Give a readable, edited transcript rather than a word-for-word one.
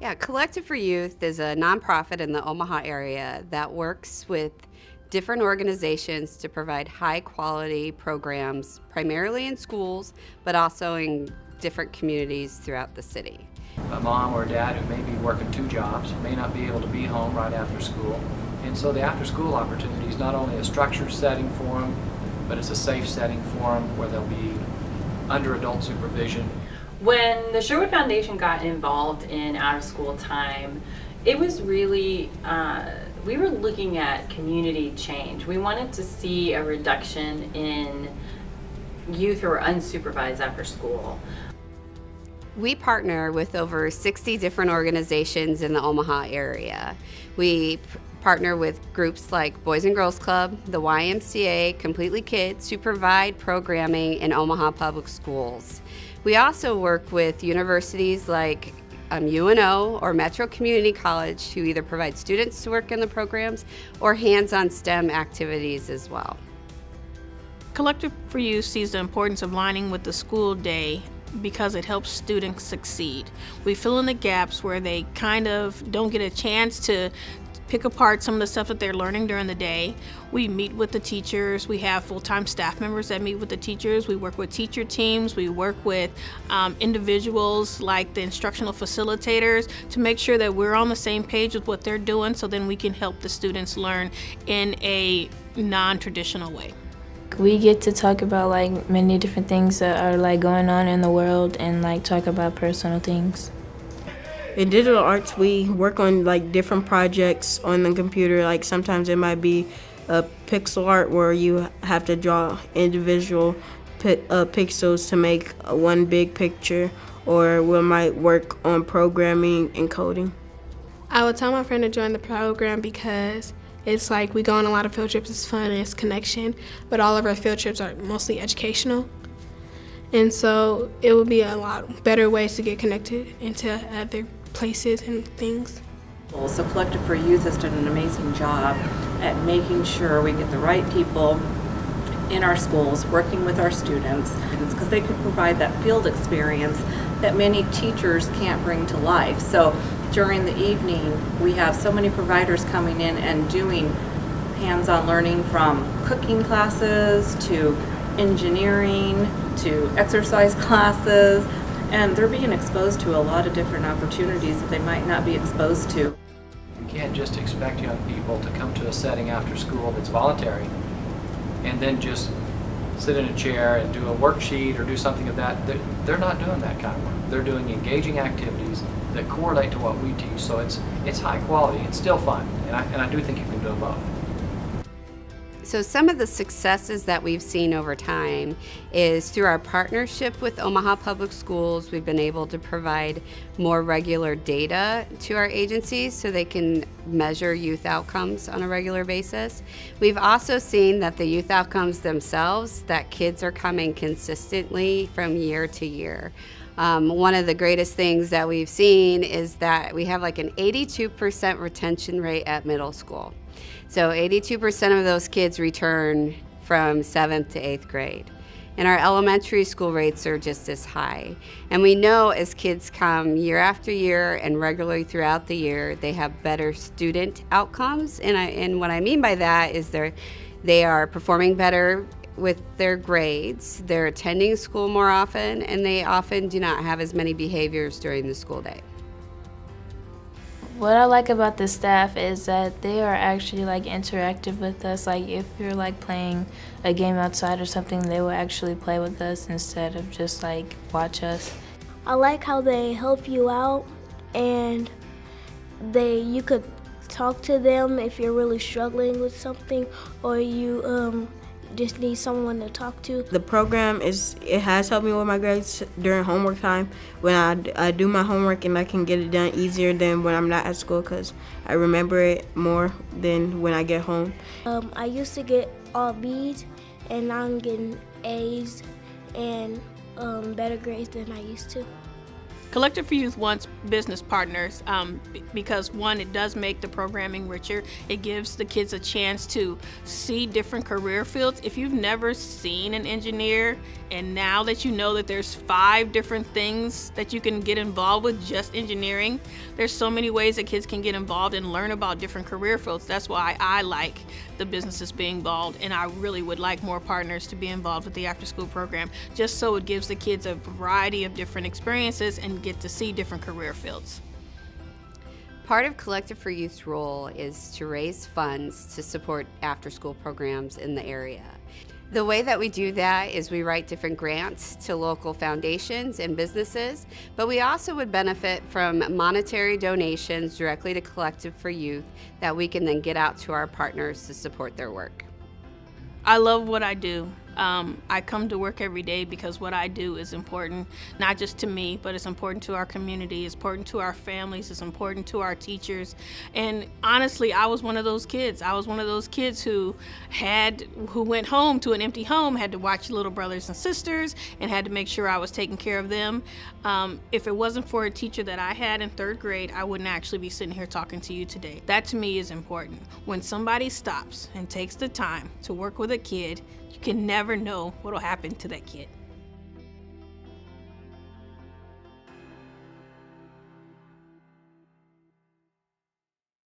Yeah, Collective for Youth is a nonprofit in the Omaha area that works with different organizations to provide high quality programs, primarily in schools, but also in different communities throughout the city. A mom or a dad who may be working two jobs, may not be able to be home right after school. And so the after-school opportunity is not only a structured setting for them, but it's a safe setting for them where they'll be under adult supervision. When the Sherwood Foundation got involved in out-of-school time, it was really, we were looking at community change. We wanted to see a reduction in youth who are unsupervised after school. We partner with over 60 different organizations in the Omaha area. We partner with groups like Boys and Girls Club, the YMCA, Completely Kids, who provide programming in Omaha Public Schools. We also work with universities like UNO or Metro Community College, who either provide students to work in the programs or hands-on STEM activities as well. Collective for Youth sees the importance of lining with the school day because it helps students succeed. We fill in the gaps where they kind of don't get a chance to pick apart some of the stuff that they're learning during the day. We meet with the teachers. We have full-time staff members that meet with the teachers. We work with teacher teams. We work with individuals like the instructional facilitators to make sure that we're on the same page with what they're doing, so then we can help the students learn in a non-traditional way. We get to talk about like many different things that are like going on in the world and like talk about personal things. In digital arts, we work on like different projects on the computer. Like sometimes it might be a pixel art where you have to draw individual pixels to make one big picture, or we might work on programming and coding. I would tell my friend to join the program because it's like we go on a lot of field trips, it's fun and it's connection, but all of our field trips are mostly educational. And so it would be a lot better ways to get connected into other places and things. So Collective for Youth has done an amazing job at making sure we get the right people in our schools, working with our students, because they could provide that field experience that many teachers can't bring to life. So during the evening, we have so many providers coming in and doing hands-on learning, from cooking classes to engineering to exercise classes, and they're being exposed to a lot of different opportunities that they might not be exposed to. You can't just expect young people to come to a setting after school that's voluntary and then just sit in a chair and do a worksheet or do something of that. They're not doing that kind of work. They're doing engaging activities that correlate to what we teach, so it's high quality. It's still fun, and I do think you can do both. So some of the successes that we've seen over time is through our partnership with Omaha Public Schools. We've been able to provide more regular data to our agencies so they can measure youth outcomes on a regular basis. We've also seen that the youth outcomes themselves, that kids are coming consistently from year to year. One of the greatest things that we've seen is that we have like an 82% retention rate at middle school. So 82% of those kids return from 7th to 8th grade. And our elementary school rates are just as high. And we know as kids come year after year and regularly throughout the year, they have better student outcomes. And what I mean by that is they are performing better with their grades, they're attending school more often, and they often do not have as many behaviors during the school day. What I like about the staff is that they are actually like interactive with us. Like if you're like playing a game outside or something, they will actually play with us instead of just like watch us. I like how they help you out, and you could talk to them if you're really struggling with something, or you just need someone to talk to. The program it has helped me with my grades during homework time, when I do my homework, and I can get it done easier than when I'm not at school because I remember it more than when I get home. I used to get all B's, and now I'm getting A's and better grades than I used to. Collective for Youth wants business partners because, one, it does make the programming richer. It gives the kids a chance to see different career fields. If you've never seen an engineer, and now that you know that there's 5 different things that you can get involved with just engineering, there's so many ways that kids can get involved and learn about different career fields. That's why I like the businesses being involved, and I really would like more partners to be involved with the after-school program, just so it gives the kids a variety of different experiences and get to see different career fields. Part of Collective for Youth's role is to raise funds to support after-school programs in the area. The way that we do that is we write different grants to local foundations and businesses, but we also would benefit from monetary donations directly to Collective for Youth that we can then get out to our partners to support their work. I love what I do. I come to work every day because what I do is important, not just to me, but it's important to our community, it's important to our families, it's important to our teachers. And honestly, I was one of those kids. I was one of those kids who went home to an empty home, had to watch little brothers and sisters, and had to make sure I was taking care of them. If it wasn't for a teacher that I had in 3rd grade, I wouldn't actually be sitting here talking to you today. That to me is important. When somebody stops and takes the time to work with a kid, you can never know what will happen to that kid.